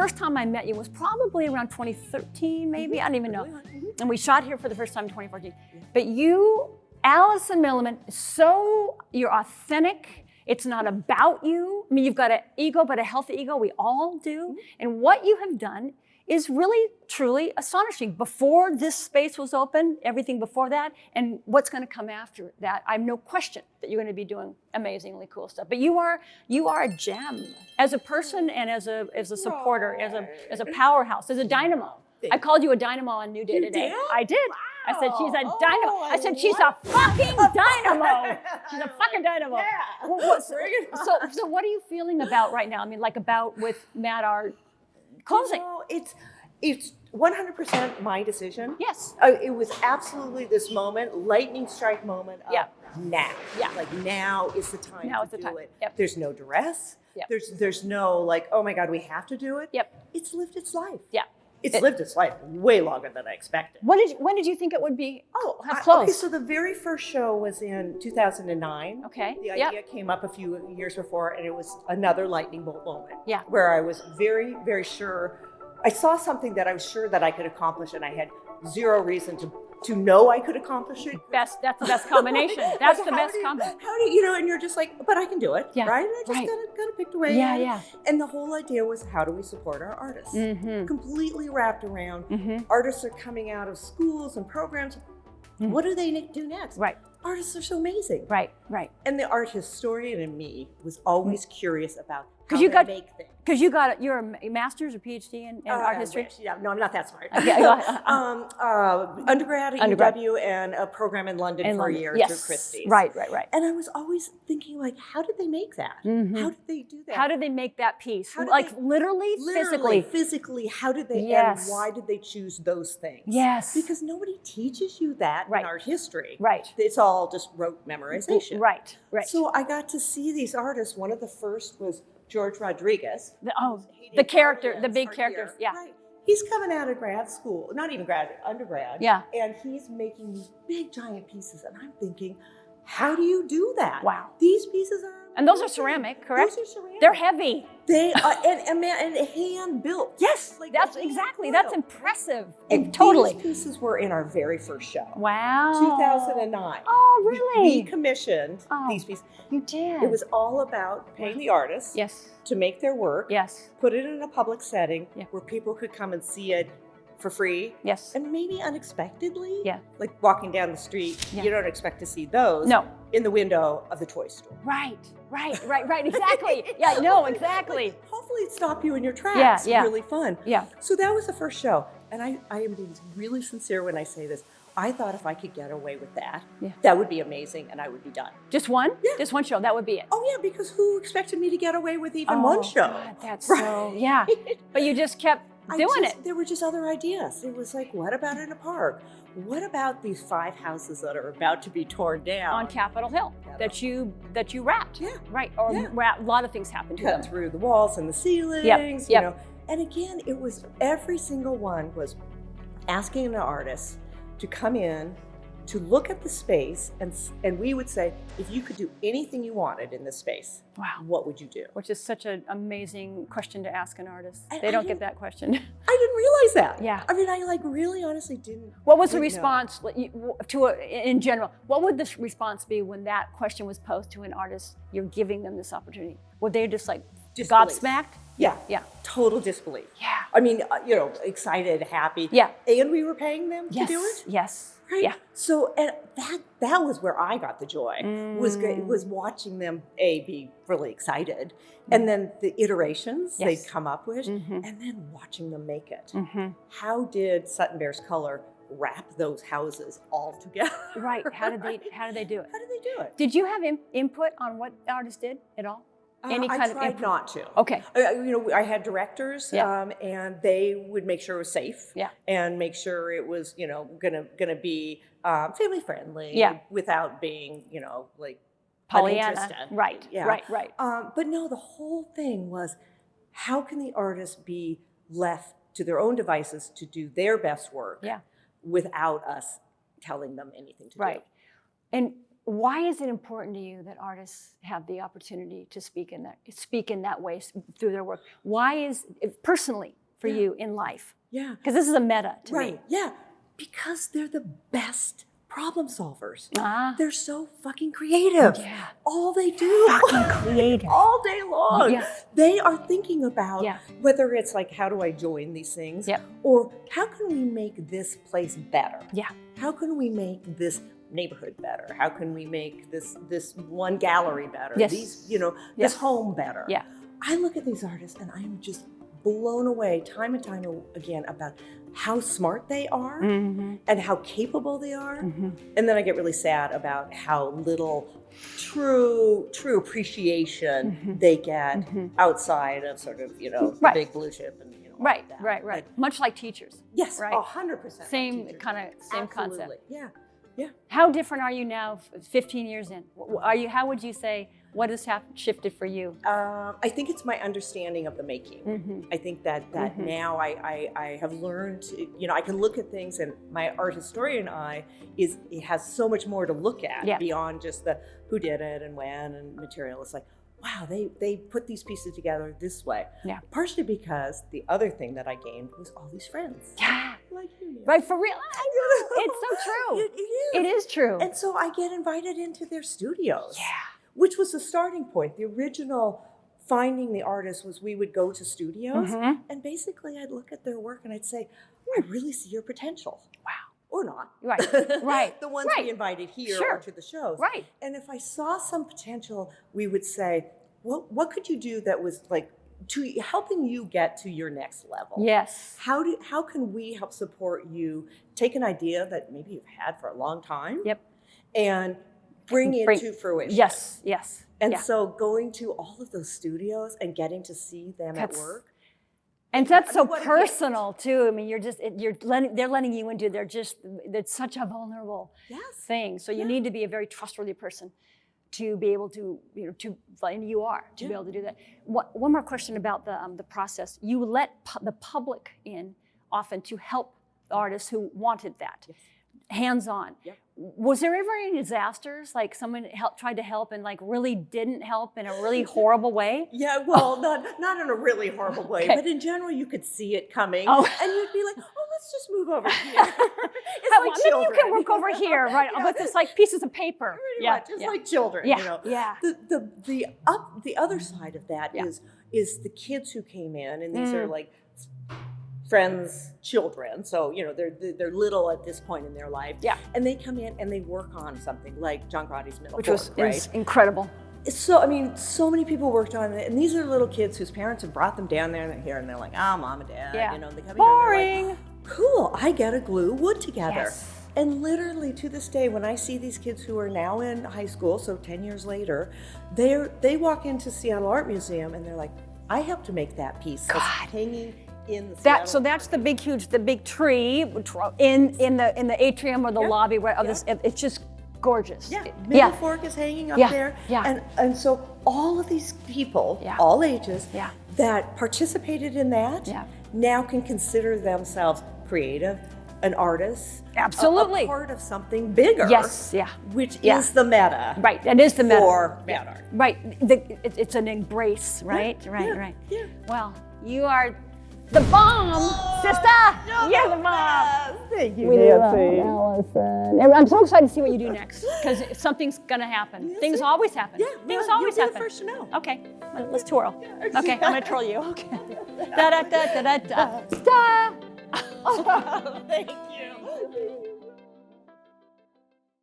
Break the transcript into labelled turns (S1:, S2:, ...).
S1: first time I met you was probably around 2013, maybe, I don't even know. And we shot here for the first time in 2014. But you, Alison Milliman, you're authentic. It's not about you. I mean, you've got an ego, but a healthy ego. We all do. And what you have done is really, truly astonishing. Before this space was open, everything before that, and what's going to come after that, I have no question that you're going to be doing amazingly cool stuff. But you are a gem as a person and as a supporter, as a powerhouse, as a dynamo. I called you a dynamo on New Day today.
S2: Did?
S1: I did.
S2: Wow.
S1: I said she's a dynamo. I said she's a fucking dynamo. She's a fucking dynamo.
S2: Yeah.
S1: So what are you feeling about right now? I mean, like about with MadArt closing.
S2: No, it's 100% my decision.
S1: Yes.
S2: It was absolutely this moment, lightning strike moment of now.
S1: Yeah.
S2: Like now is the time
S1: Now
S2: to
S1: is the
S2: do
S1: time.
S2: it.
S1: Yep.
S2: There's no duress.
S1: Yep.
S2: There's no like, oh my God, we have to do it.
S1: Yep.
S2: It's lived its life.
S1: Yeah.
S2: It's lived its life way longer than I expected.
S1: When did you think it would be have
S2: Okay,
S1: closed?
S2: so the very first show was in 2009.
S1: Okay.
S2: The idea came up a few years before, and it was another lightning bolt moment.
S1: Yeah.
S2: Where I was very, very sure. I saw something that I was sure that I could accomplish, and I had zero reason to know I could accomplish it.
S1: That's the best combination. That's the best combination.
S2: How do you know? And you're just like, but I can do it,
S1: Yeah,
S2: right? And I just
S1: right.
S2: gotta pick the way.
S1: Yeah,
S2: in.
S1: yeah.
S2: And the whole idea was, how do we support our artists?
S1: Mm-hmm.
S2: Completely wrapped around.
S1: Mm-hmm.
S2: Artists are coming out of schools and programs. What do they do next?
S1: Right.
S2: Artists are so amazing.
S1: Right. Right.
S2: And the art historian in me was always curious about how
S1: you
S2: they
S1: got-
S2: make things.
S1: Because you're a master's or PhD in art history.
S2: Yeah, no, I'm not that smart.
S1: Okay, go ahead.
S2: Undergrad at
S1: Undergrad.
S2: UW and a program in London
S1: In
S2: for
S1: London.
S2: a year
S1: Yes.
S2: through Christie's.
S1: Right.
S2: And I was always thinking, like, how did they make that?
S1: Mhm.
S2: How did they do that?
S1: How did they make that piece?
S2: How did
S1: Like
S2: they-
S1: literally, physically.
S2: physically, how did they,
S1: Yes.
S2: and why did they choose those things?
S1: Yes.
S2: Because nobody teaches you that
S1: Right.
S2: in art history.
S1: Right.
S2: It's all just rote memorization.
S1: Right. Right.
S2: So I got to see these artists. One of the first was George Rodriguez.
S1: The character, the
S2: Guardians
S1: big
S2: are
S1: characters.
S2: here.
S1: Yeah.
S2: Right. He's coming out of grad school, not even undergrad.
S1: Yeah.
S2: And he's making these big giant pieces. And I'm thinking, how do you do that?
S1: Wow.
S2: These pieces are.
S1: And those are ceramic, correct?
S2: Those are ceramic.
S1: They're heavy.
S2: They are, and hand built.
S1: Yes.
S2: Like
S1: That's
S2: hand
S1: exactly.
S2: built.
S1: That's impressive.
S2: And
S1: Totally.
S2: These pieces were in our very first show.
S1: Wow.
S2: 2009.
S1: Oh,
S2: We
S1: really?
S2: commissioned
S1: Oh.
S2: these pieces.
S1: You did.
S2: It was all about paying the artists
S1: Yes.
S2: to make their work,
S1: Yes.
S2: put it in a public setting
S1: Yeah.
S2: where people could come and see it for free.
S1: Yes.
S2: And maybe unexpectedly,
S1: Yeah.
S2: like walking down the street,
S1: Yeah.
S2: you don't expect to see those
S1: No.
S2: in the window of the toy store.
S1: Right. Exactly. Yeah. No. Exactly.
S2: Like, hopefully it stopped you in your tracks.
S1: Yeah.
S2: Really fun.
S1: Yeah.
S2: So that was the first show. And I am being really sincere when I say this. I thought if I could get away with that,
S1: Yeah.
S2: that would be amazing and I would be done.
S1: Just one?
S2: Yeah.
S1: Just one show. That would be it.
S2: Oh yeah, because who expected me to get away with even one show?
S1: God, that's
S2: Right.
S1: so. Yeah. But you just kept doing it.
S2: There were just other ideas. It was like, what about in a park? What about these 5 houses that are about to be torn down?
S1: On Capitol Hill that you wrapped.
S2: Yeah.
S1: Right. Or
S2: Yeah.
S1: a lot of things happened to
S2: Cut
S1: them.
S2: through the walls and the ceilings,
S1: Yep.
S2: you know. And again, it was every single one was asking an artist to come in, to look at the space, and we would say, if you could do anything you wanted in this space,
S1: Wow.
S2: what would you do?
S1: Which is such an amazing question to ask an artist.
S2: And
S1: They
S2: I
S1: don't get
S2: didn't-
S1: that question.
S2: I didn't realize that.
S1: Yeah.
S2: I mean, I like really honestly didn't.
S1: What was the
S2: didn't know.
S1: response in general? What would the response be when that question was posed to an artist? You're giving them this opportunity. Were they just like
S2: Disbelief.
S1: gobsmacked?
S2: Yeah.
S1: Yeah.
S2: Total disbelief.
S1: Yeah.
S2: I mean, excited, happy.
S1: Yeah.
S2: And we were paying them
S1: Yes.
S2: to do it.
S1: Yes.
S2: Right?
S1: Yeah.
S2: So and that was where I got the joy. Was watching them be really excited, and then the iterations
S1: Yes.
S2: they'd come up with,
S1: Mhm.
S2: and then watching them make it.
S1: Mm-hmm.
S2: How did Sutton Bear's Color wrap those houses all together?
S1: Right. How did they do it?
S2: How did they do it?
S1: Did you have input on what the artist did at all? Any kind
S2: I
S1: of
S2: tried
S1: input?
S2: not to.
S1: Okay.
S2: I had directors,
S1: Yeah.
S2: and they would make sure it was safe,
S1: Yeah.
S2: and make sure it was, gonna be family friendly,
S1: Yeah.
S2: without being, like
S1: Pollyanna.
S2: uninterested.
S1: Right.
S2: Yeah.
S1: Right.
S2: But no, the whole thing was, how can the artist be left to their own devices to do their best work,
S1: Yeah.
S2: without us telling them anything to do?
S1: Right. And Why is it important to you that artists have the opportunity to speak in that way through their work? Why is it personally for you in life?
S2: Yeah.
S1: Because this is a meta to me.
S2: Yeah. Because they're the best problem solvers.
S1: Ah.
S2: They're so fucking creative.
S1: Yeah.
S2: All they do.
S1: Fucking creative.
S2: All day long.
S1: Yeah.
S2: They are thinking about
S1: Yeah.
S2: whether it's like, how do I join these things?
S1: Yep.
S2: Or how can we make this place better?
S1: Yeah.
S2: How can we make this neighborhood better? How can we make this one gallery better?
S1: Yes.
S2: These, this
S1: Yes.
S2: home better?
S1: Yeah.
S2: I look at these artists and I'm just blown away time and time again about how smart they are
S1: Mm-hmm.
S2: and how capable they are.
S1: Mm-hmm.
S2: And then I get really sad about how little true appreciation
S1: Mm-hmm.
S2: they get
S1: Mm-hmm.
S2: outside of sort of, the
S1: Right.
S2: big blue chip and all
S1: Right,
S2: of that.
S1: right.
S2: Like,
S1: Much like teachers.
S2: yes,
S1: Right.
S2: 100%.
S1: Same
S2: teachers.
S1: same concept.
S2: Absolutely. Yeah.
S1: How different are you now, 15 years in? How would you say, what has shifted for you?
S2: I think it's my understanding of the making.
S1: Mm-hmm.
S2: I think that
S1: Mhm.
S2: now I have learned, I can look at things, and my art historian eye it has so much more to look at
S1: Yeah.
S2: beyond just the who did it and when and material. It's like, wow, they put these pieces together this way.
S1: Yeah.
S2: Partially because the other thing that I gained was all these friends.
S1: Yeah.
S2: Like you. Nancy.
S1: Right, for real. It's so true.
S2: It is.
S1: It is true.
S2: And so I get invited into their studios.
S1: Yeah.
S2: Which was the starting point. The original finding the artist was we would go to studios
S1: Mhm.
S2: and basically I'd look at their work and I'd say, I really see your potential.
S1: Wow.
S2: Or not.
S1: Right, right,
S2: The ones
S1: right.
S2: we invited here
S1: Sure.
S2: or to the shows.
S1: Right.
S2: And if I saw some potential, we would say, what could you do that was like to helping you get to your next level?
S1: Yes.
S2: How can we help support you take an idea that maybe you've had for a long time
S1: Yep.
S2: and bring it
S1: Bring-
S2: to fruition?
S1: Yes. Yes.
S2: And
S1: yeah.
S2: so going to all of those studios and getting to see them
S1: That's-
S2: at work.
S1: And that's so
S2: what a gift.
S1: personal too. I mean, they're letting you into. It's such a vulnerable
S2: Yes.
S1: thing. So you
S2: Yeah.
S1: need to be a very trustworthy person to be able to, and you are to be
S2: Yeah.
S1: able to do that. One more question about the process. You let the public in often to help artists who wanted that,
S2: Yes.
S1: hands-on.
S2: Yep.
S1: Was there ever any disasters, like someone tried to help and like really didn't help in a really horrible way?
S2: Yeah, well, not in a really horrible way,
S1: Okay.
S2: but in general, you could see it coming,
S1: Oh.
S2: and you'd be like, "Oh, let's just move over here." It's
S1: Maybe
S2: like
S1: you
S2: children.
S1: can work over here, right?
S2: Yeah.
S1: With this like pieces of paper.
S2: Pretty much, it's like children.
S1: Yeah, yeah.
S2: The other side of that
S1: Yeah.
S2: is the kids who came in, and these are
S1: Mm.
S2: like friends' children. So they're little at this point in their life.
S1: Yeah.
S2: And they come in and they work on something like John Grotti's Middle
S1: Which
S2: Fork,
S1: was
S2: right?
S1: incredible.
S2: So many people worked on it, and these are little kids whose parents have brought them down there and they're here, and they're like, Mom and Dad,
S1: Yeah.
S2: they come here and they're
S1: Boring.
S2: like, cool, I get to glue wood together.
S1: Yes.
S2: And literally to this day, when I see these kids who are now in high school, so 10 years later, they walk into Seattle Art Museum and they're like, I helped to make that piece that's
S1: God.
S2: hanging in the Seattle.
S1: So that's the big tree in the atrium or the
S2: Yeah.
S1: lobby where of
S2: Yeah.
S1: this. It's just gorgeous.
S2: Yeah,
S1: Yeah.
S2: Middle Fork is hanging up
S1: Yeah,
S2: there.
S1: yeah.
S2: And so all of these people,
S1: Yeah.
S2: all ages,
S1: Yeah.
S2: that participated in that
S1: Yeah.
S2: now can consider themselves creative, an artist,
S1: Absolutely.
S2: a part of something bigger.
S1: Yes. Yeah.
S2: Which
S1: Yeah.
S2: is the meta.
S1: Right. That is the meta.
S2: For MadArt.
S1: Right. It's an embrace. Right. Right.
S2: yeah,
S1: Right.
S2: yeah.
S1: Well, you are the bomb, sister. You're the bomb.
S2: Thank you,
S1: We love
S2: Nancy.
S1: Allison. And I'm so excited to see what you do next because something's gonna happen.
S2: Yes,
S1: Things
S2: it-
S1: always happen.
S2: Yeah,
S1: Things
S2: well,
S1: always
S2: you'll be
S1: happen.
S2: the first to know.
S1: Okay, let's twirl.
S2: Yeah.
S1: Okay, I'm gonna twirl you. Okay. Da da da da da da. Da.
S2: Thank you.